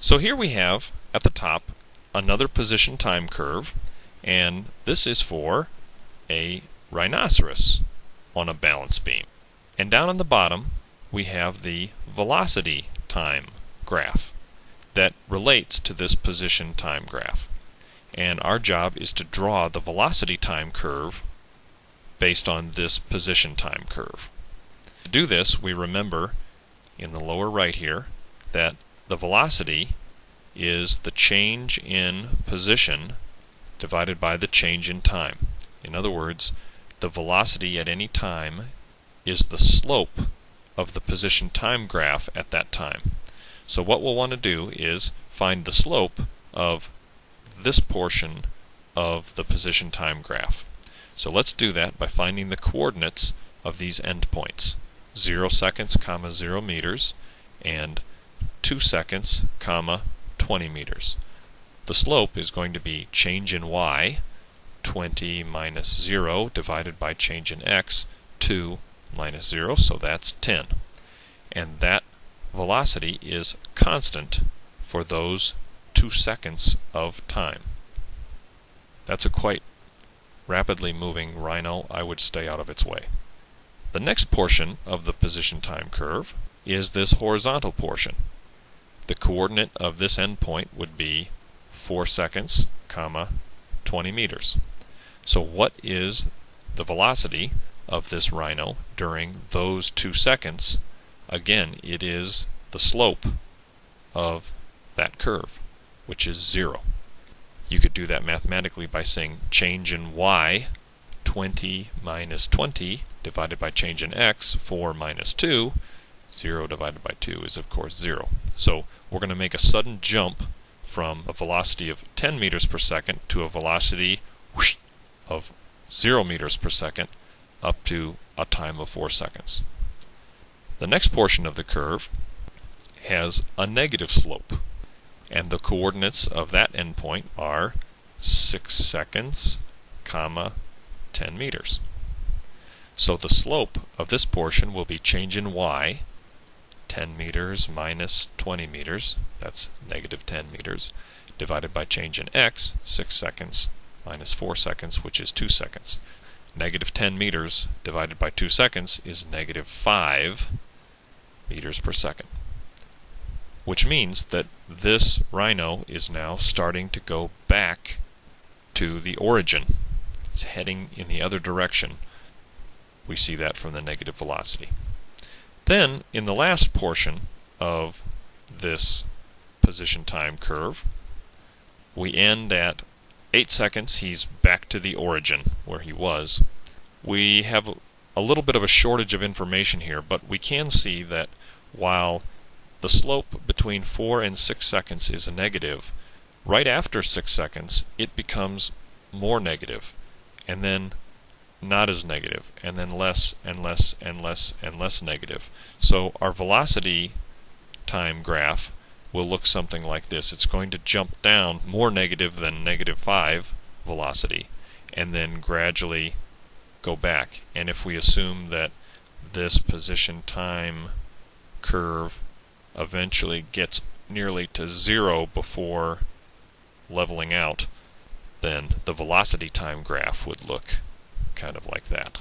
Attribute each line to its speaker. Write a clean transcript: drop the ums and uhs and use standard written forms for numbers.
Speaker 1: So here we have at the top another position time curve, and this is for a rhinoceros on a balance beam. And down on the bottom we have the velocity time graph that relates to this position time graph. And our job is to draw the velocity time curve based on this position time curve. To do this, we remember in the lower right here that the velocity is the change in position divided by the change in time. In other words, the velocity at any time is the slope of the position time graph at that time. So what we'll want to do is find the slope of this portion of the position time graph. So let's do that by finding the coordinates of these endpoints. 0 seconds, 0 meters, and 2 seconds, 20 meters. The slope is going to be change in y, 20 minus 0 divided by change in x, 2 minus 0, so that's 10. And that velocity is constant for those 2 seconds of time. That's a quite rapidly moving rhino. I would stay out of its way. The next portion of the position time curve is this horizontal portion. The coordinate of this endpoint would be 4 seconds, 20 meters. So what is the velocity of this rhino during those 2 seconds? Again, it is the slope of that curve, which is 0. You could do that mathematically by saying change in y, 20 minus 20 divided by change in x, 4 minus 2, 0 divided by 2 is of course 0. So we're going to make a sudden jump from a velocity of 10 meters per second to a velocity of 0 meters per second up to a time of 4 seconds. The next portion of the curve has a negative slope, and the coordinates of that endpoint are 6 seconds, 10 meters. So the slope of this portion will be change in y, 10 meters minus 20 meters, that's negative 10 meters, divided by change in x, 6 seconds minus 4 seconds, which is 2 seconds. Negative 10 meters divided by 2 seconds is negative 5 meters per second. Which means that this rhino is now starting to go back to the origin. It's heading in the other direction. We see that from the negative velocity. Then, in the last portion of this position time curve, we end at 8 seconds. He's back to the origin where he was. We have a little bit of a shortage of information here, but we can see that while the slope between 4 and 6 seconds is a negative, right after 6 seconds it becomes more negative, and then not as negative, and then less and less and less and less negative. So our velocity time graph will look something like this. It's going to jump down more negative than negative 5 velocity, and then gradually go back. And if we assume that this position time curve eventually gets nearly to 0 before leveling out, then the velocity time graph would look kind of like that.